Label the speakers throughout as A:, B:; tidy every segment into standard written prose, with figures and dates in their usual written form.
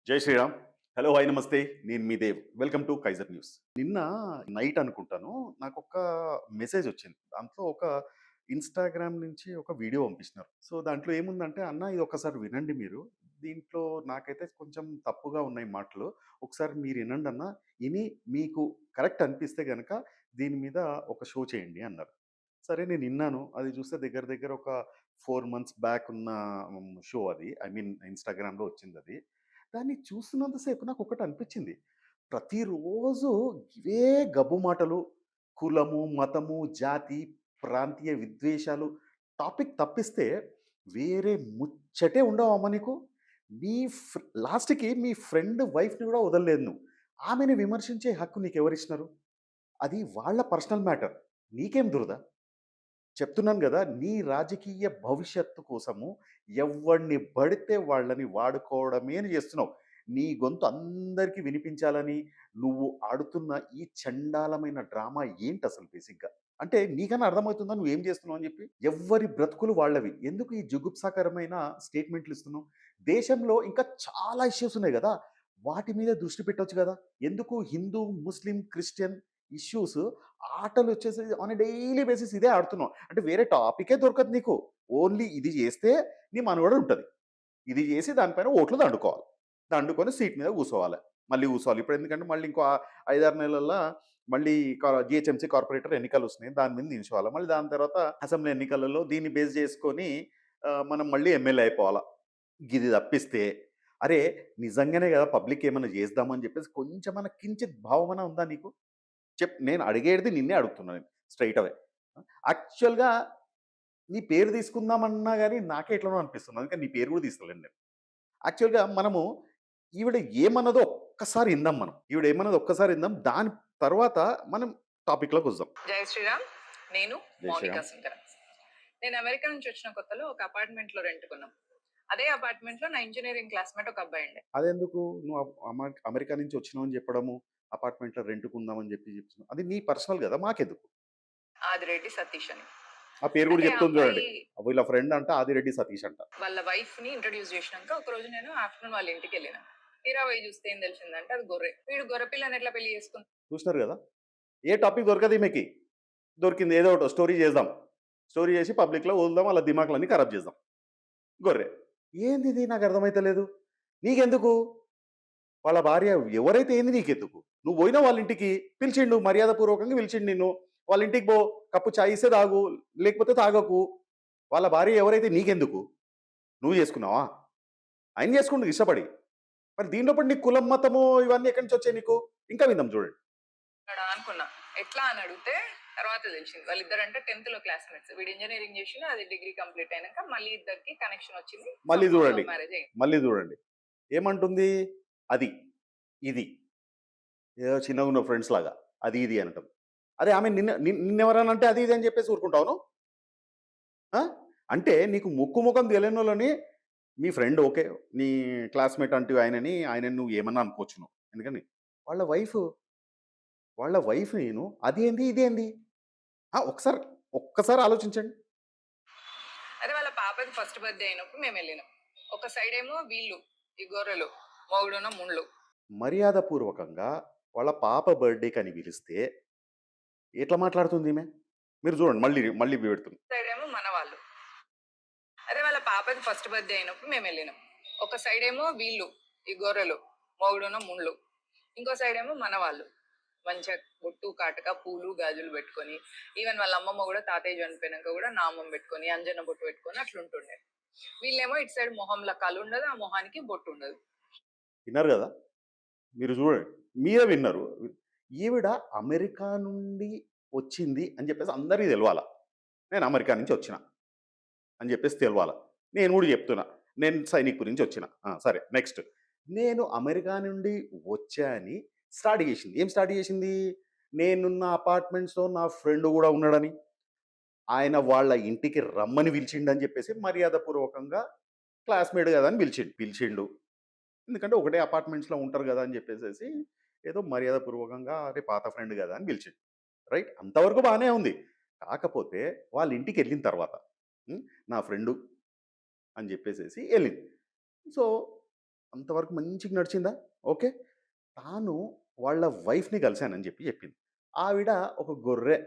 A: జై Sriram. Hello, hi, నమస్తే. నేను మీ Dev. Welcome to Kaiser news. నిన్న నైట్ అనుకుంటాను, నాకొక మెసేజ్ వచ్చింది. దాంట్లో ఒక ఇన్‌స్టాగ్రామ్ నుంచి ఒక వీడియో పంపించినారు. సో, దాంట్లో ఏముందంటే, "అన్న ఇది ఒక్కసారి వినండి మీరు. దీంట్లో నాకైతే కొంచెం తప్పుగా ఉన్నాయి మాటలు. ఒకసారి మీరు ఇనండన్నా. ఇని మీకు కరెక్ట్ అనిపిస్తే గనక దీని మీద ఒక షో చేయండి" అన్నారు. సరే నేను ఇన్నాను. అది చూస్తే దగ్గర దగ్గర ఒక 4 మంత్స్ బ్యాక్ ఉన్న షో అది. ఐ మీన్ ఇన్‌స్టాగ్రామ్‌లో వచ్చిందది. దాన్ని చూస్తున్నంత సేపు నాకొకటి అనిపించింది. ప్రతిరోజు ఇవే గబ్బు మాటలు, కులము, మతము, జాతి, ప్రాంతీయ విద్వేషాలు, టాపిక్ తప్పిస్తే వేరే ముచ్చటే ఉండవమ్మా నీకు? నీ లాస్ట్‌కి మీ ఫ్రెండ్ వైఫ్‌ని గూడా వదలలేదు నువ్వు. ఆమెని విమర్శించే హక్కు నీకెవరిచ్చినారు? అది వాళ్ళ పర్సనల్ మ్యాటర్. నీకేం దురద? చెప్తున్నాను గదా! నీ రాజకీయ భవిష్యత్తు కోసము ఎవ్వడిని బడితే వాళ్ళని వాడుకోవడమే నువ్వు జేస్తున్నావు. నీ గొంతు అందరికి వినిపించాలని నువ్వు ఆడుతున్న ఈ చండాలమైన డ్రామా ఏంటసలు బేసిక్‌గా? అంటే నీకన్నా అర్థమవుతుందా నువ్వేం జేస్తున్నావు అని జెప్పి? ఎవ్వరి బ్రతుకులు వాళ్ళవి. ఎందుకు ఈ జుగుప్సాకరమైన స్టేట్‌మెంట్లు ఇస్తున్నావు? దేశంలో ఇంకా చాలా ఇష్యూస్ ఉన్నాయి గదా! వాటి మీద దృష్టి పెట్టొచ్చు గదా! ఎందుకు హిందూ, ముస్లిం, క్రిస్టియన్ ఇష్యూస్ ఆటలొచ్చేసి ఆన్ ఎ డైలీ బేసిస్ ఇదే ఆడుతున్నాం. అంటే వేరే టాపికే దొరకదు నీకు. ఓన్లీ ఇది జేస్తే నీ మనుగడ ఉంటది. ఇది జేసి దానిపైన ఓట్లు దండుకోవాలి. దండుకొని సీట్ మీద కూసోవాలి. మళ్ళీ కూసోవాలి. ఇప్పుడెందుకంటే మళ్ళీ ఇంకో 5, 6 నెలల్లో మళ్ళీ జీహెచ్ఎంసీ కార్పొరేటర్ ఎన్నికలొస్తున్నాయి. దాని మీద నించోవాలి. మళ్ళీ దాని తర్వాత అసెంబ్లీ ఎన్నికలలో దీన్ని బేస్ చేసుకొని మనం మళ్ళీ ఎమ్మెల్యే అయిపోవాల. గిది తప్పిస్తే అరే! నిజంగానే గదా! పబ్లిక్ ఏమన్నా జేద్దామని జెప్పేసి కొంచెమన్నా కించిత్ భావమన్నా ఉందా నీకు? నేను అడిగేది నిన్నే అడుగుతున్నా నేను స్ట్రెయిట్ అవే. యాక్చువల్‌గా నీ పేరు తీసుకుందామన్నా గాని నాకే ఎట్లనో అనిపిస్తుంది. అందుకని నీ పేరు కూడా తీస్తలేను నేను. యాక్చువల్‌గా మనము ఈవిడ ఏమన్నదో ఒక్కసారి ఇందాం మనం. ఈవిడ ఏమన్నదో ఒక్కసారి ఇందాం. దాని తర్వాత మనం టాపిక్‌లోకొద్దాం.
B: జై శ్రీరామ్. నేను
A: జై
B: మౌనిక
A: శ్రీరామ్.
B: సుందరం. నేను అమెరికా నుంచి వచ్చిన కొత్తలో ఒక అపార్ట్మెంట్‌లో రెంట్‌కున్నాం. అదే అపార్ట్మెంట్‌లో నా ఇంజినీరింగ్ క్లాస్‌మేట్ ఒక అబ్బాయుండే.
A: అదెందుకు నువ్వు అమెరికా నుంచి వచ్చినావని చెప్పడము, అపార్ట్మెంట్‌లో రెంట్‌కుందామని చెప్పి అది నీ పర్సనల్ గదా! మాకెందుకు?
B: ఆదిరెడ్డి సతీష్ అని.
A: ఆ పేరు కూడా
B: అయితే ఆ
A: చెప్తుంది చూడండి.
B: అబ్బాయి
A: వీళ్ళ ఫ్రెండ్ అంట ఆదిరెడ్డి సతీష్ అంట.
B: వాళ్ళ వైఫ్‌ని ఇంట్రొడ్యూస్ చేసినాక ఒకరోజు నేను ఆఫ్టర్‌నూన్ వాళ్ళ ఇంటికెళ్ళిన. తీరా పోయి చూస్తే ఏం తెలిసిందంటే అది గొర్రె. వీడు గొర్రె పిల్లని ఎట్లా పెళ్లి చేసుకున్నాడు?
A: చూసినారు గదా! ఏ టాపిక్ దొరకదు ఈమెకి. దొరికింది ఏదో ఒకటి స్టోరీ చేద్దాం. స్టోరీ చేసి పబ్లిక్‌లో వదులుదాం. వాళ్ళ దిమాకులన్నీ ఖరాబ్ చేద్దాం. గొర్రె. ఏందిది నాకు అర్థమైతలేదు. నీకెందుకు? వాళ్ళ భార్య ఎవరైతే ఏంది నీకెందుకు? నువ్వు పోయినావు వాళ్ళ ఇంటికి. పిలిచిండు మర్యాదపూర్వకంగా పిలిచిండు నిన్ను. వాళ్ళ ఇంటికి పో. కప్పు చాయ్ ఇస్తే తాగు. లేకపోతే తాగకు. వాళ్ళ భార్య ఎవరైతే నీకెందుకు? నువ్వు చేసుకున్నావా? ఆయన చేసుకుండు ఇష్టపడి. మరి దీంట్లో పడి నీకు కులం, మతము ఇవన్నీ ఎక్కడి నుంచి వచ్చాయి నీకు? ఇంకా విందాం చూడండి.
B: అనుకున్నా. ఎట్లా అని అడిగితే తర్వాత తెలిసింది. వాళ్ళిద్దరంటే 10థ్ క్లాస్‌మేట్స్. వీడు ఇంజినీరింగ్ చేసిండు. అది డిగ్రీ కంప్లీట్ అయినాక మళ్ళీ ఇద్దరికి కనెక్షన్ వచ్చింది.
A: మళ్ళీ
B: సమ్ హౌ
A: చూడండి.
B: లవ్ మ్యారేజ్ అయింది.
A: మళ్ళీ చూడండి. ఏమంటుంది? అది. ఇది. ఏదో చిన్నగున్న ఫ్రెండ్స్ లాగా. అది ఇది అనటం. అరే ఆమె నిన్నెవరైనా అంటే అది ఇది అని చెప్పేసి ఊరుకుంటావా నువ్వు? ఆ? అంటే నీకు ముక్కు ముఖం తెలియనోళ్ళని మీ ఫ్రెండ్ ఓకే. నీ క్లాస్‌మేట్ అంటూ ఆయనని, ఆయనని నువ్వు ఏమన్నా అనుకోవచ్చు నువ్వు. ఎందుకని వాళ్ళ వైఫ్, వాళ్ళ వైఫ్ నేను అదేంది, ఇదేంది? ఒకసారి ఒక్కసారి ఆలోచించండి.
B: అదే వాళ్ళ పాపది ఫస్ట్ బర్త్‌డే అయినప్పుడు మేమెళ్ళినాం. ఒక సైడ్ ఏమో వీళ్ళు ఈ గొర్రెలు, మొగుడున్న ముండ్లు.
A: మర్యాదపూర్వకంగా వాళ్ళ పాప బర్త్‌డేకని పిలిస్తే ఎట్లా మాట్లాడుతుంది ఈమె? మీరు చూడండి మళ్ళీ మళ్ళీ పెడుతున్నా.
B: సైడ్ ఏమో మన వాళ్ళు. అదే వాళ్ళ పాపది ఫస్ట్ బర్త్‌డే అయినప్పుడు మేమెళ్ళినాం. ఒక సైడ్ ఏమో వీళ్ళు ఈ గొర్రెలు, మొగుడున్న ముండ్లు. ఇంకో సైడ్ ఏమో మన వాళ్ళు. మంచిగా బొట్టు, కాటుక, పూలు, గాజులు పెట్టుకొని ఈవెన్ వాళ్ళ అమ్మమ్మ కూడా తాతయ్య చనిపోయినాక కూడా నామం పెట్టుకొని, అంజన్న బొట్టు పెట్టుకొని అట్లుంటుండే. వీళ్ళేమో ఇటు సైడ్ మొహంలో కలుండదు. ఆ మొహానికి బొట్టుండదు.
A: విన్నారు గదా! మీరు చూడండి. మీరే విన్నారు. ఈవిడ అమెరికా నుండి వచ్చింది అని చెప్పేసి అందరికీ తెలవాల. నేను అమెరికా నుంచి వచ్చిన అని చెప్పేసి తెలవాల. నేను కూడా చెప్తున్నా. నేను సైనిక్ గురించి వచ్చిన. సరే నెక్స్ట్. నేను అమెరికా నుండి వచ్చా అని స్టార్ట్ చేసింది. ఏం స్టార్ట్ చేసింది? నేనున్న అపార్ట్మెంట్స్‌లో నా ఫ్రెండ్ కూడా ఉన్నాడని, ఆయన వాళ్ళ ఇంటికి రమ్మని పిలిచిండని చెప్పేసి మర్యాదపూర్వకంగా క్లాస్‌మేట్ గదా! అని పిలిచిండు. ఎందుకంటే ఒకటే అపార్ట్మెంట్స్‌లో ఉంటారు గదా! అని జెప్పేసేసి ఏదో మర్యాదపూర్వకంగా అరే! పాత ఫ్రెండ్ గదా! అని పిలిచిండు. రైట్. అంతవరకు బానే ఉంది. కాకపోతే వాళ్ళ ఇంటికెళ్ళిన తర్వాత హ్మ్. నా ఫ్రెండు అని జెప్పేసేసి ఎళ్ళింది. సో, అంతవరకు మంచిగా నడిచిందా? ఓకే. తాను వాళ్ళ వైఫ్‌ని కలిసానని చెప్పింది. ఆవిడ ఒక గొర్రె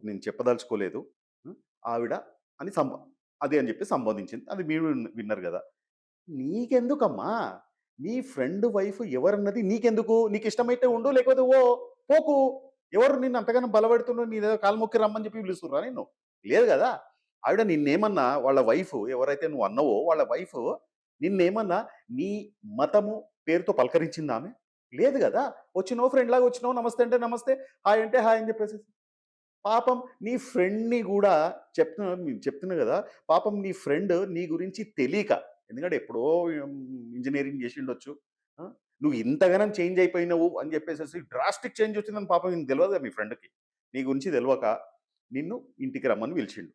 A: నేను చెప్పదలుచుకోలేదు. హ్మ్. ఆవిడ అని అది అని చెప్పి సంబోధించింది. అది మీరు విన్నారు గదా! నీకెందుకమ్మా? నీ ఫ్రెండ్ వైఫ్ ఎవరన్నది నీకెందుకు? నీకిష్టమైతే ఉండు. లేకపోతే పోకు. ఎవరు నిన్ను అంతగానం బలపెడుతున్నారు? నీదేదో కాలు మొక్కి రమ్మని చెప్పి పిలుస్తుర్రా నిన్ను? లేదు గదా! ఆవిడ నిన్నేమన్నా వాళ్ళ వైఫ్ ఎవరైతే నువ్వు అన్నావో వాళ్ళ వైఫ్ నిన్నేమన్నా నీ మతము పేరుతో పలకరించిందా ఆమె? లేదు గదా! వచ్చినావు ఫ్రెండ్‌లాగా వచ్చినావు. నమస్తే అంటే నమస్తే. హాయ్ అంటే హాయ్ అని చెప్పేసేసి. పాపం నీ ఫ్రెండ్‌ని గూడా చెప్తున్నా గదా! పాపం నీ ఫ్రెండ్ నీ గురించి తెలీక ఎందుకంటే ఎప్పుడో ఇంజినీరింగ్ జేసిండొచ్చు. ఆ! నువ్వు ఇంతగనం చేంజ్ అయిపోయినవు అని జెప్పేసేసి డ్రాస్టిక్ చేంజ్ వచ్చిందని పాపం నీకు తెలవదు కదా మీ ఫ్రెండ్‌కి. నీ గురించి తెలవక నిన్ను ఇంటికి రమ్మని పిలిచిండు.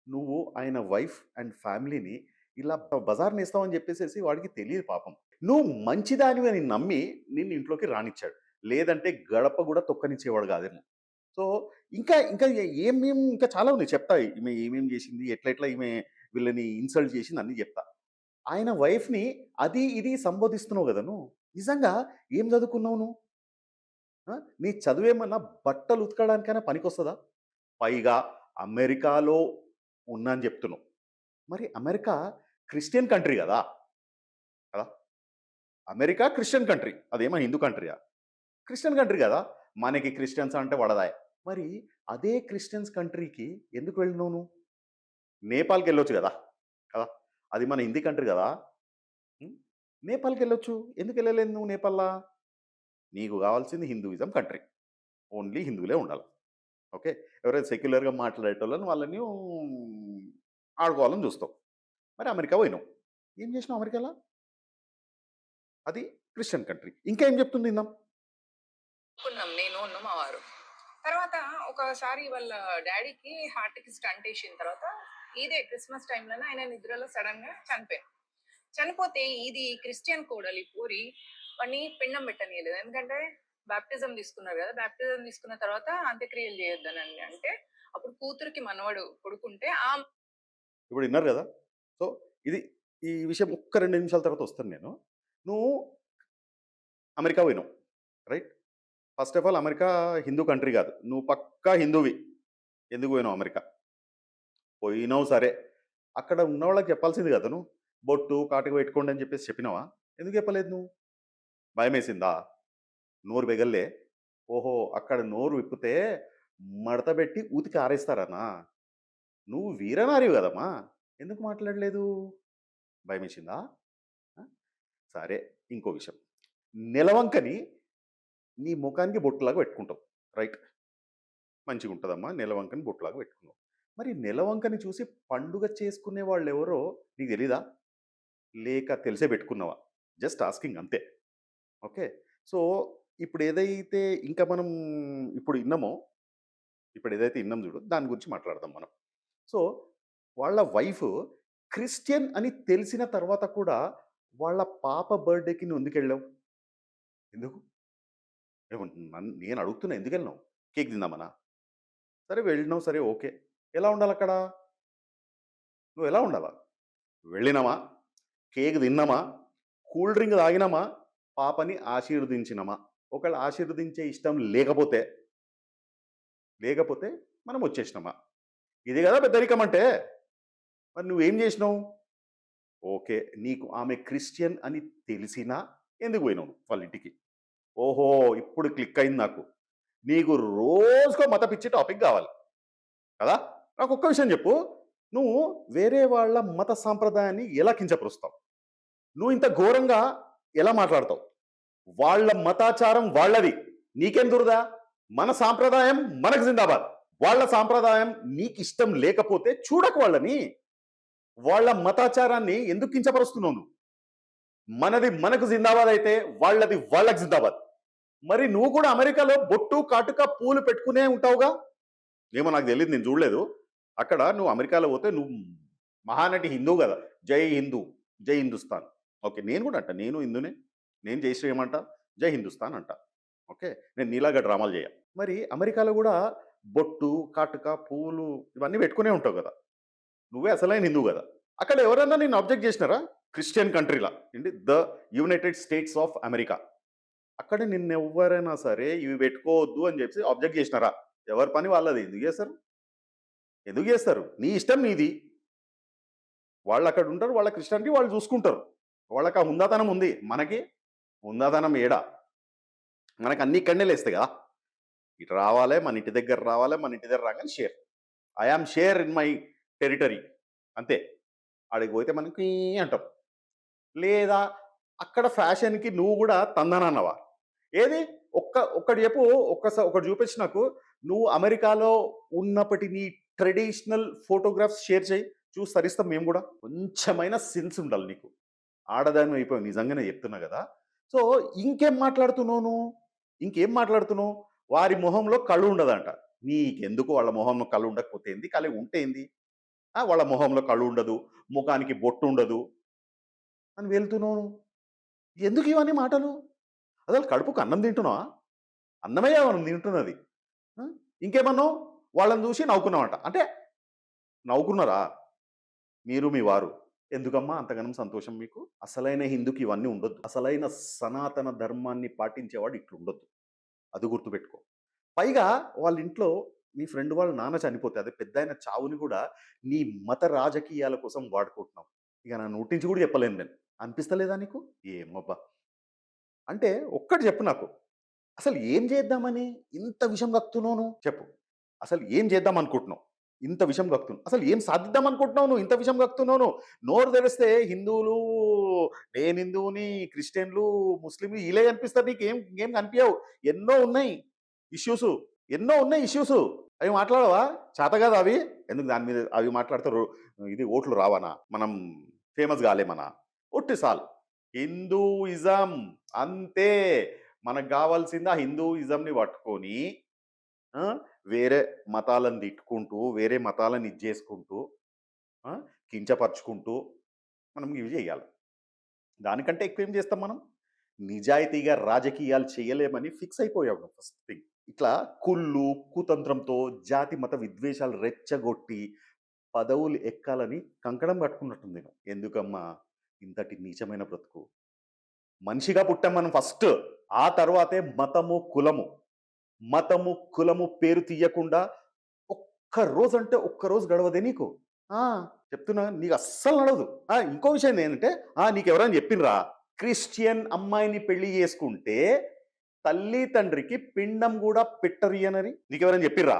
A: నువ్వు ఆయన వైఫ్ అండ్ ఫ్యామిలీని ఇలా బజార్‌నేస్తావని జెప్పేసేసి వాడికి తెలీదు పాపం. నువ్వు మంచిదానివని నమ్మి నిన్ను ఇంట్లోకి రానిచ్చాడు. లేదంటే గడప గూడా తొక్కనిచ్చేవాడు గాదేమో. సో, ఇంకా ఇంకా చాలా ఉన్నాయి చెప్తా. ఈమె ఏమేం జేసింది, ఎట్లా ఈమె వీళ్ళని ఇన్సల్ట్ చేసింది అన్నీ జెప్తా. ఆయన వైఫ్‌ని అది, ఇది సంబోధిస్తున్నావు గదా నువ్వు. నిజంగా ఏం చదువుకున్నావు నువ్వు? ఆ! నీ చదువేమన్నా బట్టలు ఉతకడానికైనా పనికొస్తదా? పైగా అమెరికాలో ఉన్నా అని జెప్తున్నావు. మరి అమెరికా క్రిస్టియన్ కంట్రీ గదా! కదా! America Christian country. అదేమో హిందూ కంట్రీయా? క్రిస్టియన్ కంట్రీ గదా! మనకి క్రిస్టియన్స్ అంటే వడదాయ. మరి అదే క్రిస్టియన్స్ కంట్రీకి ఎందుకు వెళ్ళినావు నువ్వు? నేపాల్‌కెళ్ళొచ్చు గదా! కదా! అది మన హిందీ కంట్రీ గదా! హ్మ్. నేపాల్‌కెళ్ళొచ్చు. ఎందుకెళ్ళలేదు నువ్వు నేపాల్‌లా? నీకు గావాల్సింది హిందూయిజం కంట్రీ. ఓన్లీ హిందువులే ఉండాలి. ఓకే. ఎవరైతే సెక్యులర్‌గా మాట్లాడేటోళ్ళని వాళ్ళని ఆడుకోవాలని జూస్తావు. మరి అమెరికా పోయినావు. ఏం జేసినావు అమెరికాల? అది క్రిస్టియన్ కంట్రీ. ఇంకా ఏం జెప్తుంది ఇందాం?
B: అనుకున్నాం నేను మా వారు. తర్వాత ఒకసారి వాళ్ళ డ్యాడీకి హార్ట్‌కి స్టంట్ ఏసిన తర్వాత ఇదే క్రిస్మస్ టైమ్‌లోనే ఆయన నిద్రలో సడెన్‌గా చనిపోయారు. చనిపోతే ఇది క్రిస్టియన్ కోడలు ఈ పోరి వాడిని పిండం పెట్టనీయలేదు. ఎందుకంటే బాప్టిజం తీసుకున్నారు గదా! బాప్టిజం తీసుకున్న తర్వాత అంత్యక్రియలు చేయొద్దనండి. అంటే అప్పుడు కూతురికి మనవడు కొడుకుంటే
A: ఇప్పుడు ఇన్నారు గదా! సో, ఇది ఈ విషయం ఒక్క 2 నిమిషాల తర్వాత వస్తాను నేను. నువ్వు అమెరికా పోయినావు. Right? First of all America Hindu country గాదు. నువ్వు పక్కా హిందువువి. ఎందుకు పోయినావు అమెరికా? పోయినావు సరే. అక్కడ ఉన్నవాళ్ళకి చెప్పాల్సింది గదా నువ్వు. బొట్టు, కాటుక పెట్టుకోండి అని చెప్పేసి చెప్పినావా? ఎందుకు చెప్పలేదు నువ్వు? భయమేసిందా? నోరు పెగల్లే? ఓహో! అక్కడ నోరు విప్పితే మడత పెట్టి ఉతికి ఆరేస్తారనా? నువ్వు వీరనారివి గదమ్మా! ఎందుకు మాట్లాడలేదు? భయమేసిందా? ఆ! సరే. ఇంకో విషయం. నెలవంకని నీ ముఖానికి బొట్టులాగా పెట్టుకుంటావు. రైట్. మంచిగుంటదమ్మా. నెలవంకని బొట్టులాగా పెట్టుకున్నావు. మరి నెలవంకని చూసి పండుగ చేసుకునే వాళ్ళెవరో నీకు తెలీదా? లేక తెలిసే పెట్టుకున్నావా? జస్ట్ ఆస్కింగ్ అంతే. ఓకే. సో, ఇప్పుడేదైతే ఇంకా మనం ఇప్పుడు ఇన్నామో, ఇప్పుడేదైతే ఇన్నాం జూడు, దాని గురించి మాట్లాడదాం మనం. సో, వాళ్ళ వైఫు క్రిస్టియన్ అని తెలిసిన తర్వాత కూడా వాళ్ళ పాప బర్త్‌డేకి నువ్వెందుకెళ్ళావు? ఎందుకు? నేను అడుగుతున్నా ఎందుకెళ్ళినావు? కేక్ తిందామనా? సరే వెళ్ళినావు సరే ఓకే. ఎలా ఉండాలక్కడ? నువ్వెలా ఉండాల? వెళ్ళినామా? కేక్ తిన్నామా? కూల్ డ్రింక్ తాగినామా? పాపని ఆశీర్వదించినమా? ఒకవేళ ఆశీర్వదించే ఇష్టం లేకపోతే మనం వచ్చేసినామా? ఇది గదా పెద్దరికం అంటే. మరి నువ్వేం జేసినావు? ఓకే. నీకు ఆమె క్రిస్టియన్ అని తెలిసినా ఎందుకు పోయినావు వాళ్ళ ఇంటికి? ఓహో! ఇప్పుడు క్లిక్ అయింది నాకు. నీకు రోజుకో మత పిచ్చి టాపిక్ గావాలి. కదా! నాకొక్క విషయం జెప్పు. నువ్వు వేరే వాళ్ళ మత సాంప్రదాయాన్ని ఎలా కించపరుస్తావు? నువ్వు ఇంత ఘోరంగా ఎలా మాట్లాడతావు? వాళ్ళ మతాచారం వాళ్ళది. నీకేం దురద? మన సాంప్రదాయం మనకు జిందాబాద్. వాళ్ళ సాంప్రదాయం నీకిష్టం లేకపోతే చూడకు వాళ్ళని. వాళ్ళ మతాచారాన్ని ఎందుకు కించపరుస్తున్నావు నువ్వు? మనది మనకు జిందాబాద్ అయితే వాళ్ళది వాళ్ళకి జిందాబాద్. మరి నువ్వు కూడా అమెరికాలో బొట్టు, కాటుక, పూలు పెట్టుకునే ఉంటావుగా? ఏమో నాకు తెలీదు నేను చూడలేదు. అక్కడ నువ్వు అమెరికాలో పోతే నువ్వు మహానటి హిందువు గదా! జై హిందూ, జై హిందుస్థాన్. ఓకే. నేను గూడా అంటా. నేను హిందూనే. నేను జై శ్రీరామ్ అంటా. జై హిందుస్థాన్ అంటా. ఓకే. నేను నీలాగా డ్రామాలు జేయ. మరి అమెరికాలో గూడా బొట్టు, కాటుక, పువ్వులు ఇవన్నీ పెట్టుకునే ఉంటావు గదా! నువ్వే అసలైన హిందువు గదా! అక్కడ ఎవరన్నా నిన్ను అబ్జెక్ట్ జేసినారా? క్రిస్టియన్ కంట్రీలా ఏంటి the United states of America. అక్కడ నిన్నెవ్వరైనా సరే ఇవి పెట్టుకోవద్దు అని చెప్పి అబ్జెక్ట్ చేసినారా? ఎవరి పని వాళ్ళది. ఎందుకు చేస్తారు? ఎందుకు చేస్తారు? నీ ఇష్టం నీది. వాళ్ళు అక్కడ ఉంటారు. వాళ్ళ క్రిస్టియానిటీ వాళ్ళు చూసుకుంటారు. వాళ్ళకి ఆ హుందాతనం ఉంది. మనకి హుందాతనం ఏడా? మనకు అన్ని ఇక్కడనే లేస్తాయి కదా! ఇటు రావాలే, మన ఇంటి దగ్గర రావాలే, మన ఇంటి దగ్గర రాగానే share. I am share in my territory అంతే. ఆడికి పోతే మనం కుయ్ అంటాం. లేదా అక్కడ ఫ్యాషన్‌కి నువ్వు గూడా తందనన్నవా? ఏది? ఒక్కటి చెప్పు. ఒకటి చూపించు నాకు. నువ్వు అమెరికాలో ఉన్నప్పటి నీ ట్రెడిషనల్ ఫోటోగ్రాఫ్స్ షేర్ చెయ్యి. చూసి తరిస్తాం మేము గూడా. కొంచెమైనా సెన్స్ ఉండాలి నీకు. ఆడదానివి అయిపోయావు నిజంగానే చెప్తున్నా గదా! సో, ఇంకేం మాట్లాడుతున్నావు నువ్వు? ఇంకేం మాట్లాడుతున్నావు? వారి మొహంలో కళ్ళు ఉండదంట. నీకెందుకు వాళ్ళ మొహంలో కళ్ళు ఉండకపోతే ఏంది? ఉంటే ఏంది? వాళ్ళ మొహంలో కళ్ళు ఉండదు. ముఖానికి బొట్టు ఉండదు అని వెళ్తున్నావు నువ్వు. ఎందుకు ఇవన్నీ మాటలు? అసలు కడుపుకు అన్నం తింటున్నావా? అన్నమే మనం తింటున్నది. ఆ! ఇంకేమన్నావు? వాళ్ళని చూసి నవ్వుకున్నావంట. అంటే నవ్వుకున్నారా? మీరు మీ వారు. ఎందుకమ్మా అంతగనం సంతోషం మీకు? అసలైన హిందూకి ఇవన్నీ ఉండొద్దు. అసలైన సనాతన ధర్మాన్ని పాటించేవాడు ఇట్లుండొద్దు. అది గుర్తుపెట్టుకో. పైగా వాళ్ళ ఇంట్లో నీ ఫ్రెండ్ వాళ్ళ నాన్న చనిపోతే అదే పెద్దాయన చావుని గూడా నీ మత రాజకీయాల కోసం వాడుకుంటున్నావు. ఇక నా నోటి నుంచి కూడా చెప్పలేను నేను. అనిపిస్తలేదా నీకు? ఏమోబ్బా! అంటే ఒక్కటి చెప్పు నాకు. అసలు ఏం చేద్దామని ఇంత విషం కక్కుతున్నావు నువ్వు? చెప్పు. అసలు ఏం చేద్దాం అనుకుంటున్నావు? ఇంత విషం కక్కుతున్నావు. అసలు ఏం సాధిద్దాం అనుకుంటున్నావు నువ్వు? ఇంత విషం కక్కుతున్నావు నువ్వు. నోరు తెరిస్తే హిందువులు, నేను హిందువుని, క్రిస్టియన్‌లు, ముస్లింలు ఈలే కనిపిస్తారు నీకు. ఏం కనిపియవు. ఎన్నో ఉన్నాయి ఇష్యూసు. ఎన్నో ఉన్నాయి ఇష్యూసు. అవి మాట్లాడవా? చేత కాదా అవి? ఎందుకు దాని మీద అవి మాట్లాడితే ఇది ఓట్లు రావనా? మనం ఫేమస్ కాలేమనా? ఒట్టి సాలు. హిందూయిజం అంతే. మనకు గావాల్సింది ఆ హిందూయిజంని పట్టుకొని ఆ! వేరే మతాలను తిట్టుకుంటూ, వేరే మతాలను ఇది చేసుకుంటూ, ఆ! కించపరుచుకుంటూ మనం ఇవి చేయాలి. దానికంటే ఎక్కువేం చేస్తాం మనం? నిజాయితీగా రాజకీయాలు చేయలేమని ఫిక్స్ అయిపోయావు నువ్వు ఫస్ట్ థింగ్. ఇట్లా కుళ్ళు, కుతంత్రంతో జాతి మత విద్వేషాలు రెచ్చగొట్టి పదవులు ఎక్కాలని కంకణం కట్టుకున్నట్టుంది నువ్వు. ఎందుకమ్మా ఇంతటి నీచమైన బ్రతుకు? మనిషిగా పుట్టాం మనం ఫస్ట్. ఆ తర్వాతే మతము, కులము. మతము, కులము పేరు తీయకుండా ఒక్క రోజంటే ఒక్క రోజు గడవదే నీకు? ఆ! చెప్తున్నా నీకు అస్సలు నడవదు. ఇంకో విషయం ఏంటంటే నీకెవరైనా చెప్పిండ్రా? క్రిస్టియన్ అమ్మాయిని పెళ్లి చేసుకుంటే తల్లి, తండ్రికి పిండం గూడా పెట్టరియ్యనని నీకెవరైనా చెప్పిర్రా?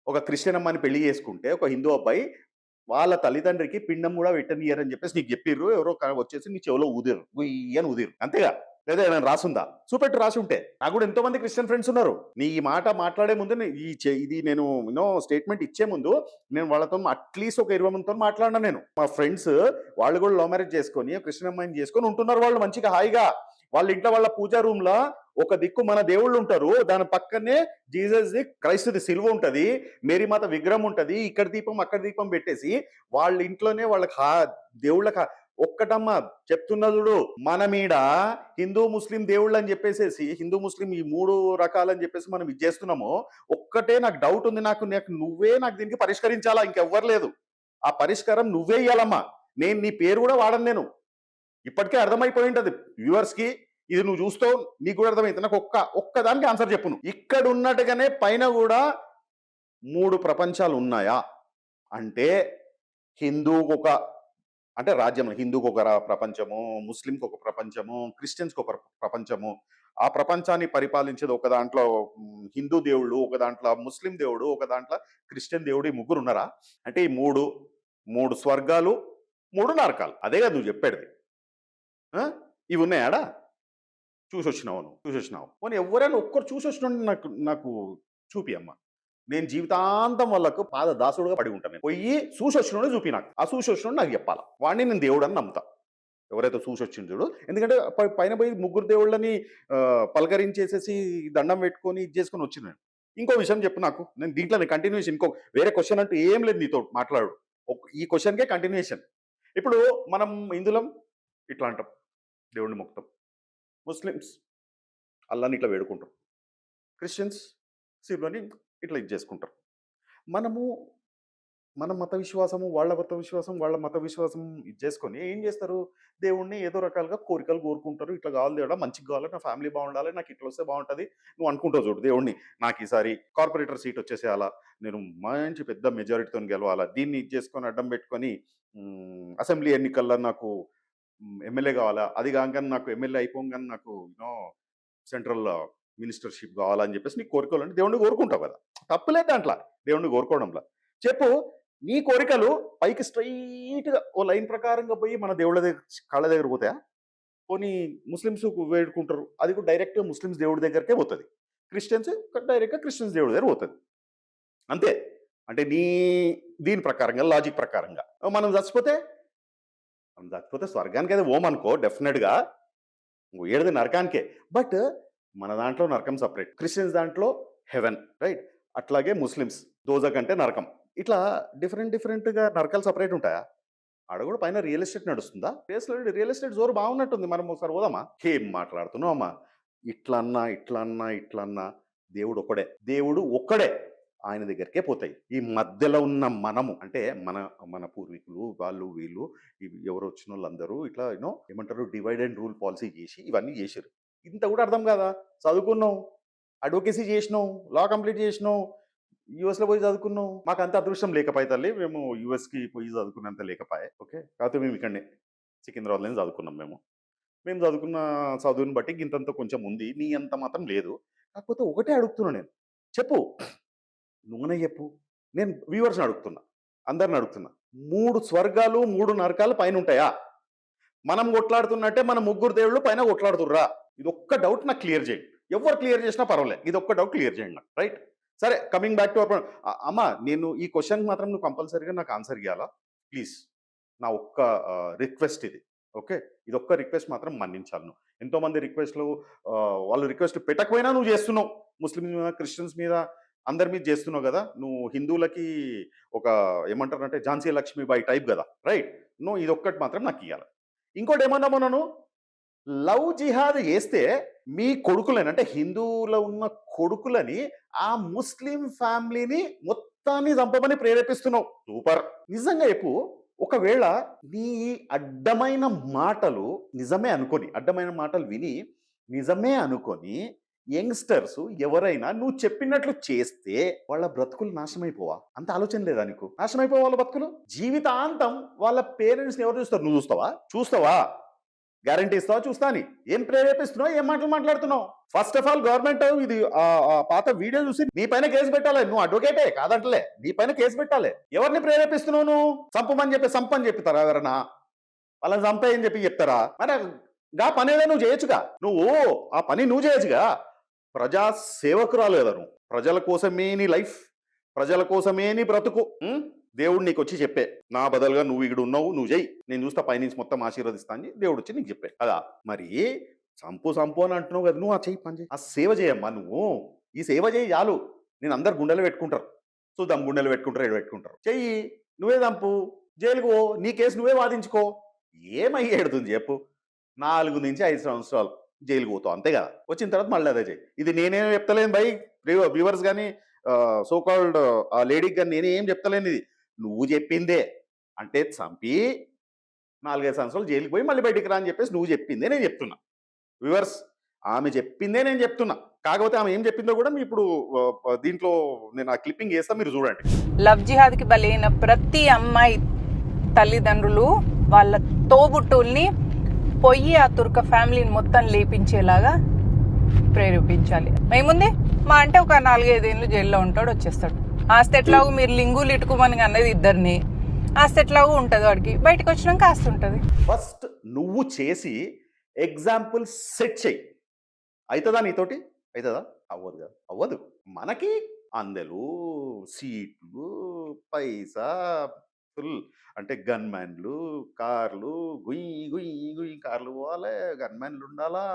A: ఒక క్రిస్టియన్ అమ్మాయిని పెళ్లి చేసుకుంటే ఒక హిందూ అబ్బాయి వాళ్ళ తల్లిదండ్రికి పిండం గూడా పెట్టనియ్యరని చెప్పేసి నీకు చెప్పిర్రు. ఎవరో వచ్చేసి నీ చెవిలో ఊదిర్రు. గుయ్యి అని ఊదిర్రు. అంతేగా? లేదా ఏమైనా రాసుందా? చూపెట్టు రాసుంటే. నాకు గూడా ఎంతో మంది క్రిస్టియన్ ఫ్రెండ్స్ ఉన్నారు. నీ ఈ మాట మాట్లాడే ముందు ఇది నేను స్టేట్మెంట్ ఇచ్చే ముందు నేను వాళ్ళతో అట్‌లీస్ట్ ఒక 20 మందితోని మాట్లాడినా నేను. మా ఫ్రెండ్స్ వాళ్ళు గూడా లవ్ మ్యారేజ్ చేసుకొని క్రిస్టియన్ అమ్మాయిని చేసుకొని ఉంటున్నారు వాళ్ళు మంచిగా హాయిగా. వాళ్ళ ఇంట్లో వాళ్ళ పూజా రూమ్‌ల ఒక దిక్కు మన దేవుళ్ళుంటారు. దాని పక్కనే జీసస్‌ది క్రైస్తుది సిలువ ఉంటది. మేరీమాత విగ్రహం ఉంటది. ఇక్కడ దీపం, అక్కడ దీపం పెట్టేసి వాళ్ళ ఇంట్లోనే వాళ్ళకి దేవుళ్ళకి ఒక్కటమ్మా చెప్తున్నా చూడు. మనమీడ హిందూ, ముస్లిం దేవుళ్ళని చెప్పేసేసి హిందూ, ముస్లిం ఈ 3 రకాలని చెప్పేసి మనం ఇది చేస్తున్నాము. ఒక్కటే నాకు డౌట్ ఉంది. నువ్వే నాకు దీనికి పరిష్కరించాలా. ఇంకెవ్వరు లేదు. ఆ పరిష్కారం నువ్వే ఇయ్యాలమ్మా. నేను నీ పేరు కూడా వాడను నేను. ఇప్పటికే అర్థమైపోయి ఉంటది వ్యూవర్స్‌కి. ఇది నువ్వు చూస్తావు. నీకు కూడా అర్థమైంది. నాకు ఒక్కదానికి ఆన్సర్ చెప్పు నువ్వు. ఇక్కడ ఉన్నట్టుగానే పైన కూడా 3 ప్రపంచాలు ఉన్నాయా? అంటే హిందూకొక అంటే రాజ్యంలో హిందూకి ఒక ప్రపంచము, ముస్లింకి ఒక ప్రపంచము, క్రిస్టియన్స్‌కి ఒక ప్రపంచము. ఆ ప్రపంచాన్ని పరిపాలించేది ఒక దాంట్లో హిందూ దేవుళ్ళు, ఒక దాంట్లో ముస్లిం దేవుడు, ఒక దాంట్లో క్రిస్టియన్ దేవుడు ఈ ముగ్గురు ఉన్నారా? అంటే ఈ 3 స్వర్గాలు, 3 నరకాలు. అదే కదా నువ్వు చెప్పేది. ఆ! ఇవి ఉన్నాయా ఆడ? చూసొచ్చినావు నువ్వు. చూసొచ్చినావు. పోనీ ఎవ్వరైనా ఒక్కరు చూసొచ్చినోడిని నాకు నాకు చూపియమ్మా. నేను జీవితాంతం వాళ్ళకు పాద దాసుడుగా పడి ఉంటాను నేను. పొయ్యి చూసొచ్చినోడిని చూపి నాకు. ఆ చూసొచ్చినోడు నాకు చెప్పాల. వాడిని నేను దేవుడని నమ్ముతా. ఎవరైతే చూసొచ్చిండు చూడు. ఎందుకంటే పైన పోయి ముగ్గురు దేవుళ్ళని పలకరించేసేసి దండం పెట్టుకొని ఇది చేసుకొని వచ్చిన నేను. ఇంకో విషయం చెప్పు నాకు. నేను దీంట్లోనే కంటిన్యూయేషన్ వేరే క్వెషన్ అంటూ ఏం లేదు నీతో మాట్లాడుడు. ఈ క్వెషన్‌కే కంటిన్యూయేషన్. ఇప్పుడు మనం హిందువులం ఇట్లా అంటాం. దేవుడిని మొక్కుతాం. ముస్లిమ్స్ అల్లాని ఇట్లా వేడుకుంటారు. క్రిస్టియన్స్ శివులని ఇట్లా ఇది చేసుకుంటారు. మనము మన మత విశ్వాసము, వాళ్ళ మత విశ్వాసం ఇది చేసుకొని ఏం చేస్తారు? దేవుడిని ఏదో రకాలుగా కోరికలు కోరుకుంటారు. ఇట్లా కావాలి దేవుడా, మంచిగా కావాలి, నా ఫ్యామిలీ బాగుండాలి, నాకు ఇట్లా వస్తే బాగుంటది. నువ్వు అనుకుంటావు చూడు దేవుడిని, నాకు ఈసారి కార్పొరేటర్ సీట్ వచ్చేసేయాలా, నేను మంచి పెద్ద మెజారిటీతో గెలవాలా, దీన్ని ఇది చేసుకొని అడ్డం పెట్టుకొని అసెంబ్లీ ఎన్నికల్లో నాకు ఎమ్మెల్యే కావాలా, అది కాగానే నాకు ఎమ్మెల్యే అయిపోగానే నాకు సెంట్రల్ మినిస్టర్షిప్ కావాలని చెప్పేసి నీ కోరికలు అంటే దేవుడిని కోరుకుంటావు కదా, తప్పులేదు దాంట్లో దేవుడిని కోరుకోవడంలో. చెప్పు, నీ కోరికలు పైకి స్ట్రైట్గా ఓ లైన్ ప్రకారంగా పోయి మన దేవుళ్ళ దగ్గర కాళ్ళ దగ్గర పోతాయా? పోనీ ముస్లిమ్స్ వేడుకుంటారు, అది కూడా డైరెక్ట్గా ముస్లిమ్స్ దేవుడి దగ్గరకే పోతుంది. క్రిస్టియన్స్ డైరెక్ట్గా క్రిస్టియన్స్ దేవుడి దగ్గర పోతుంది. అంతే. అంటే దీని ప్రకారంగా, లాజిక్ ప్రకారంగా మనం చచ్చిపోతే స్వర్గానికి అయితే ఓమనుకో డెఫినెట్గా, ఏడిది నరకానికే. బట్ మన దాంట్లో నరకం సపరేట్, క్రిస్టియన్స్ దాంట్లో హెవెన్, రైట్? అట్లాగే ముస్లిమ్స్ దోజక్ అంటే నరకం. ఇట్లా డిఫరెంట్గా నరకాలు సపరేట్ ఉంటాయా? ఆడ కూడా పైన రియల్ ఎస్టేట్ నడుస్తుందా? రియల్ ఎస్టేట్ జోరు బాగున్నట్టుంది, మనం ఒకసారి పోదామా? ఏం మాట్లాడుతున్నావు అమ్మా? ఇట్లన్నా దేవుడు ఒక్కడే, ఆయన దగ్గరికే పోతాయి. ఈ మధ్యలో ఉన్న మనము అంటే మన మన పూర్వీకులు వాళ్ళు వీళ్ళు ఎవరు వచ్చిన వాళ్ళందరూ ఇట్లా ఏమంటారు, డివైడ్ అండ్ రూల్ పాలసీ చేసి ఇవన్నీ చేసారు. ఇంత కూడా అర్థం కాదా? చదువుకున్నాం, అడ్వకేసీ చేసినాం, లా కంప్లీట్ చేసినాం, యూఎస్లో పోయి చదువుకున్నాం. మాకు అంత అదృష్టం లేకపోయి తల్లి, మేము యూఎస్కి పోయి చదువుకున్నంత లేకపోయే. ఓకే, కాకపోతే మేము ఇక్కడనే సికింద్రాబాద్లోనే చదువుకున్నాం. మేము చదువుకున్న చదువుని బట్టి ఇంతంత కొంచెం ఉంది, నీ అంత మాత్రం లేదు. కాకపోతే ఒకటే అడుగుతున్నా నేను, చెప్పు, నువ్వునే చెప్పు. నేను వ్యూవర్స్ని అడుగుతున్నా, అందరిని అడుగుతున్నా, 3 స్వర్గాలు 3 నరకాలు పైన ఉంటాయా? మనం కొట్లాడుతున్నట్టే మన ముగ్గురు దేవుళ్ళు పైన కొట్లాడుతుర్రా? ఇది ఒక్క డౌట్ నాకు క్లియర్ చేయండి. ఎవరు క్లియర్ చేసినా పర్వాలేదు, ఇది ఒక్క డౌట్ క్లియర్ చేయండి నాకు, రైట్? సరే, కమింగ్ బ్యాక్ టు అవర్ అమ్మ, నేను ఈ క్వశ్చన్కి మాత్రం నువ్వు కంపల్సరీగా నాకు ఆన్సర్ ఇవ్వాలా ప్లీజ్. నా ఒక్క రిక్వెస్ట్ ఇది, ఓకే? ఇది ఒక్క రిక్వెస్ట్ మాత్రం మన్నించాలి నువ్వు. ఎంతోమంది రిక్వెస్ట్లు, వాళ్ళు రిక్వెస్ట్ పెట్టకపోయినా నువ్వు చేస్తున్నావు, ముస్లిమ్స్ మీద, క్రిస్టియన్స్ మీద, అందరి మీద చేస్తున్నావు కదా. నువ్వు హిందువులకి ఒక ఏమంటారంటే ఝాన్సీ లక్ష్మీబాయి టైప్ కదా, రైట్? నువ్వు ఇది ఒక్కటి మాత్రం నాకు ఇవ్వాలి. ఇంకోటి ఏమన్నా మనను లవ్ జిహాద్ చేస్తే మీ కొడుకులని, అంటే హిందువులో ఉన్న కొడుకులని, ఆ ముస్లిం ఫ్యామిలీని మొత్తాన్ని చంపమని ప్రేరేపిస్తున్నావు. సూపర్. నిజంగా చెప్పు, ఒకవేళ నీ అడ్డమైన మాటలు నిజమే అనుకొని, అడ్డమైన మాటలు విని నిజమే అనుకొని యంగ్స్టర్స్ ఎవరైనా నువ్వు చెప్పినట్లు చేస్తే వాళ్ళ బ్రతుకులు నాశనమైపోవా? అంత ఆలోచన లేదా నీకు? నాశనమైపోవా వాళ్ళ బ్రతుకులు? జీవితాంతం వాళ్ళ పేరెంట్స్ని ఎవరు చూస్తారు? నువ్వు చూస్తావా? గ్యారంటీ ఇస్తావా? చూస్తా అని ఏం ప్రేరేపిస్తున్నావు, ఏం మాటలు మాట్లాడుతున్నావు? ఫస్ట్ ఆఫ్ ఆల్ గవర్నమెంట్ ఇది పాత వీడియో చూసి నీ పైన కేసు పెట్టాలి. నువ్వు అడ్వకేటే కాదంటలే, నీ పైన కేసు పెట్టాలి. ఎవరిని ప్రేరేపిస్తున్నావు నువ్వు? సంపని చెప్తారా ఎవరన్నా? వాళ్ళని చంపేయని చెప్తారా? మరి గా పని ఏదో నువ్వు చేయొచ్చుగా, ఆ పని నువ్వు చేయొచ్చుగా. ప్రజా సేవకురాలు కదా నువ్వు, ప్రజల కోసమే నీ లైఫ్, ప్రజల కోసమే నీ బ్రతుకు. దేవుడు నీకు వచ్చి చెప్పే, నా బదులుగా నువ్వు ఇక్కడ ఉన్నావు, నువ్వు చెయ్యి, నేను చూస్తా పైనుంచి మొత్తం ఆశీర్వదిస్తా అని దేవుడు వచ్చి నీకు చెప్పే కదా. మరి సంపు అని అంటున్నావు కదా, నువ్వు ఆ చెయ్యి పని చేయి, ఆ సేవ చేయమ్మా. నువ్వు ఈ సేవ చేయి చాలు. నేను అందరు గుండెలు పెట్టుకుంటారు, చూద్దాం గుండెలు పెట్టుకుంటారు, ఏడు పెట్టుకుంటారు. చెయ్యి, నువ్వే చంపు, జైలుకు పో, నీ కేసు నువ్వే వాదించుకో. ఏమయ్యేడుతుంది చెప్పు? 4 నుంచి 5 సంవత్సరాలు జైలుకు పోతావు, అంతే కదా. వచ్చిన తర్వాత మళ్ళీ అదే చేయి. ఇది నేనేం చెప్తలేను బై వ్యూవర్స్ కానీ, సో కాల్డ్ ఆ లేడీకి కానీ నేనేం చెప్తలేను. ఇది నువ్వు చెప్పిందే. అంటే చంపి 4-5 సంవత్సరాలు జైలుకి పోయి మళ్ళీ బయటికి రా అని చెప్పేసి నువ్వు చెప్పిందే నేను చెప్తున్నా. వ్యూవర్స్, ఆమె చెప్పిందే నేను చెప్తున్నా. కాకపోతే ఆమె ఏం చెప్పిందో కూడా మీ ఇప్పుడు దీంట్లో నేను ఆ క్లిప్పింగ్ వేస్తా, మీరు చూడండి.
B: లవ్ జిహాద్కి బలైన ప్రతి అమ్మాయి తల్లిదండ్రులు వాళ్ళ తోబుట్టుల్ని పొయ్యి ఆ తుర్క ఫ్యామిలీని మొత్తం లేపించేలాగా ప్రేరేపించాలి. మేముంది మా అంటే ఒక 4-5 ఏళ్ళు జైల్లో ఉంటాడు, వచ్చేస్తాడు. ఆస్తి ఎట్లాగూ మీరు లింగులు ఇటుకోమని అన్నది ఇద్దరిని, ఆస్తి ఎట్లాగూ ఉంటుంది వాడికి, బయటకు వచ్చినాక ఆస్తి ఉంటుంది.
A: ఫస్ట్ నువ్వు చేసి ఎగ్జాంపుల్ సెట్ చెయ్యి. అవుతుందా నీతోటి? అవుతుందా? అవ్వదు కదా, అవ్వదు. మనకి అందెలు, సీట్లు, పైసా ఫుల్, అంటే గన్ మ్యాన్లు, కార్లు, గుయ్యి కార్లు పోవాలి, గన్ మ్యాన్లు ఉండాలా,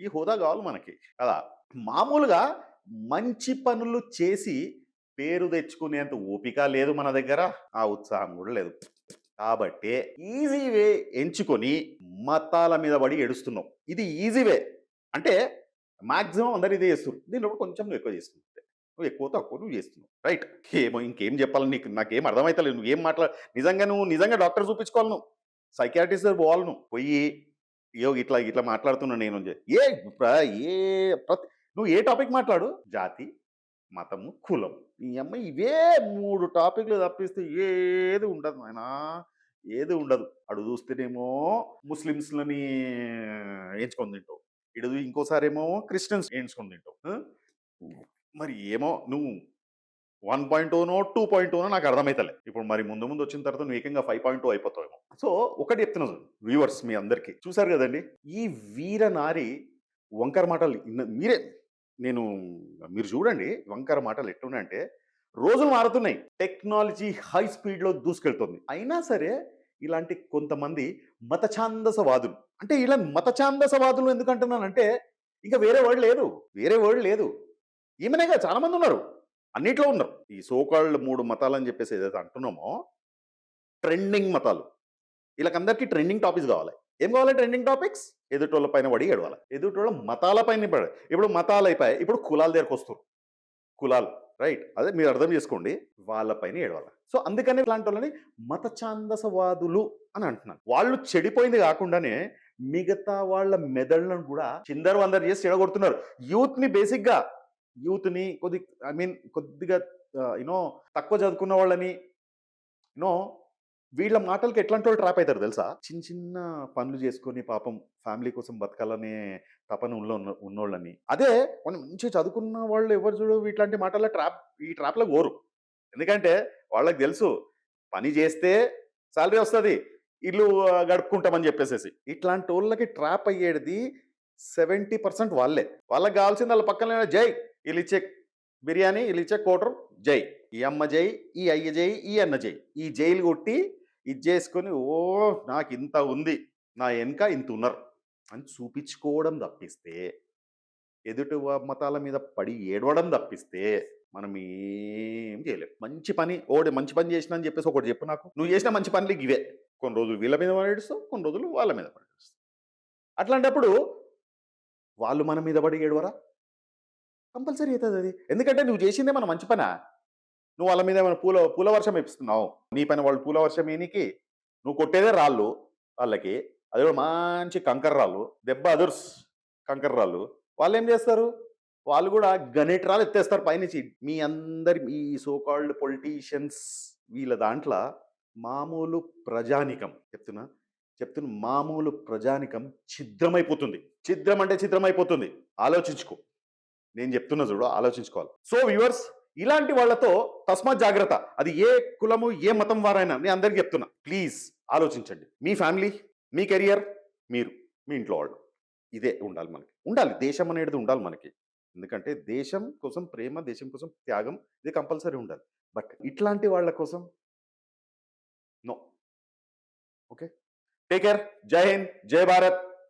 A: ఈ హోదా కావాలి మనకి కదా. మామూలుగా మంచి పనులు చేసి పేరు తెచ్చుకునేంత ఓపిక లేదు మన దగ్గర, ఆ ఉత్సాహం కూడా లేదు. కాబట్టి ఈజీ వే ఎంచుకొని మతాల మీద పడి ఏడుస్తున్నావు. ఇది ఈజీ వే అంటే మాక్సిమం అందరు ఇదే చేస్తున్నారు, దీంట్లో కొంచెం ఎక్కువ చేస్తుంది. నువ్వు ఎక్కువ తక్కువ నువ్వు చేస్తున్నావు రైట్. ఏమో ఇంకేం చెప్పాలి నీకు, నాకేం అర్థమవుతలేదు. నువ్వేం నువ్వు నిజంగా డాక్టర్ చూపించుకోవాలి, నువ్వు సైకియాట్రిస్ట్ దగ్గర పోవాలి, నువ్వు పోయి అయ్యో ఇట్లా ఇట్లా మాట్లాడుతున్నా నేను ఏ ఏ ప్రతి నువ్వు ఏ టాపిక్ మాట్లాడు, జాతి మతము కులం, ఈ అమ్మాయి ఇవే 3 టాపిక్లు తప్పిస్తే ఏది ఉండదు నాయనా, ఏది ఉండదు. అడు చూస్తేనేమో ముస్లిమ్స్లని ఎంచుకొని తింటావు, ఇడు ఇంకోసారేమో క్రిస్టియన్స్ ఎంచుకొని తింటావు. మరి ఏమో నువ్వు 1.0నో 2.0నో నాకు అర్థమైతలే. ఇప్పుడు మరి ముందు ముందు వచ్చిన తర్వాత నువ్వు ఏకంగా 5.0 అయిపోతావేమో. సో ఒకటి చెప్తున్నా వ్యూవర్స్ మీ అందరికీ, చూసారు కదండి ఈ వీరనారి వంకర మాటలు మీరే మీరు చూడండి. వంకర మాటలు ఎట్లున్నాయంటే రోజులు మారుతున్నాయి, టెక్నాలజీ హై స్పీడ్లో దూసుకెళ్తుంది. అయినా సరే ఇలాంటి కొంతమంది మతఛాందసవాదులు, అంటే ఇలా మతఛాందసవాదులు ఎందుకు అంటున్నానంటే ఇంకా వేరే వర్డ్ లేదు. ఈమెనేగా చాలా మంది ఉన్నారు, అన్నిట్లో ఉన్నారు. ఈ సోకాల్డ్ 3 మతాలు అని చెప్పేసి ఏదైతే అంటున్నామో ట్రెండింగ్ మతాలు, వీళ్ళకందరికీ ట్రెండింగ్ టాపిక్స్ కావాలి. ఏం కావాలి ట్రెండింగ్ టాపిక్స్? ఎదుటోళ్ళ పైన పడి ఏడవాలి, ఎదుటోళ్ళ మతాల పైన పడి. ఇప్పుడు మతాలు అయిపోయాయి, ఇప్పుడు కులాల దగ్గరకు వస్తారు. కులాలు రైట్, అదే మీరు అర్థం చేసుకోండి, వాళ్ళపైన ఏడవాలి. సో అందుకనే ఇలాంటి వాళ్ళని మతఛాందసవాదులు అని అంటున్నాను. వాళ్ళు చెడిపోయింది కాకుండానే మిగతా వాళ్ళ మెదళ్ళను కూడా చిందరు వందరు చేసి చెడగొడుతున్నారు. యూత్ని కొద్దిగా యూనో తక్కువ చదువుకున్న వాళ్ళని వీళ్ళ మాటలకి ఎట్లాంటి వాళ్ళు ట్రాప్ అవుతారు తెలుసా? చిన్న చిన్న పనులు చేసుకొని పాపం ఫ్యామిలీ కోసం బతకాలనే తపన ఉన్నోళ్ళని. అదే మనం మంచిగా చదువుకున్న వాళ్ళు ఎవరు చూడు ఇట్లాంటి మాటల ఈ ట్రాప్లో ఓరు. ఎందుకంటే వాళ్ళకి తెలుసు పని చేస్తే శాలరీ వస్తుంది, ఇల్లు గడుపుకుంటామని చెప్పేసేసి. ఇట్లాంటి వాళ్ళకి ట్రాప్ అయ్యేది 70% వాళ్ళే. వాళ్ళకి కావాల్సింది వాళ్ళ పక్కన జై, వీళ్ళు ఇచ్చే బిర్యానీ, వీళ్ళు ఇచ్చే కోటర్ జై, ఈ అమ్మ జై, ఈ అయ్య జై, ఈ అన్న జై, ఈ జైలు కొట్టి ఇది చేసుకొని ఓ నాకు ఇంత ఉంది, నా వెనక ఇంత ఉన్నారు అని చూపించుకోవడం తప్పిస్తే, ఎదుటి మతాల మీద పడి ఏడవడం తప్పిస్తే మనం ఏం చేయలేం. మంచి పని చేసిన అని చెప్పేసి ఒకటి చెప్పు నాకు, నువ్వు చేసిన మంచి పనులు ఇవే. కొన్ని రోజులు వీళ్ళ మీద పడేస్తావు, కొన్ని రోజులు వాళ్ళ మీద పడేస్తావు. అట్లాంటప్పుడు వాళ్ళు మన మీద పడి ఏడవరా? కంపల్సరీ అవుతుంది అది. ఎందుకంటే నువ్వు చేసిందే మన మంచి పనా? నువ్వు వాళ్ళ మీద ఏమైనా పూల వర్షం ఇస్తున్నావు, నీ పైన వాళ్ళు పూల వర్షం ఏనికి, నువ్వు కొట్టేదే రాళ్ళు వాళ్ళకి, అది కూడా మంచి కంకర రాళ్ళు, దెబ్బ అదుర్స్ కంకర రాళ్ళు. వాళ్ళు ఏం చేస్తారు? వాళ్ళు కూడా గణేట్ రాళ్ళు ఎత్తేస్తారు పైనుంచి. మీ అందరి ఈ సోకాల్డ్ పొలిటీషియన్స్ వీళ్ళ దాంట్లో మామూలు ప్రజానికం చెప్తున్నా మామూలు ప్రజానికం ఛిద్రమైపోతుంది. ఛిద్రమైపోతుంది. ఆలోచించుకో, నేను చెప్తున్నా చూడు, ఆలోచించుకోవాలి. సో వ్యూవర్స్, ఇలాంటి వాళ్ళతో తస్మాత్ జాగ్రత్త. అది ఏ కులము ఏ మతం వారైనా నేను అందరికీ చెప్తున్నా, ప్లీజ్ ఆలోచించండి. మీ ఫ్యామిలీ, మీ కెరియర్, మీరు, మీ ఇంట్లో వాళ్ళు, ఇదే ఉండాలి. దేశం అనేది ఉండాలి మనకి. ఎందుకంటే దేశం కోసం ప్రేమ, దేశం కోసం త్యాగం, ఇది కంపల్సరీ ఉండాలి. బట్ ఇట్లాంటి వాళ్ళ కోసం నో. Okay, take care. జై హింద్, జై భారత్.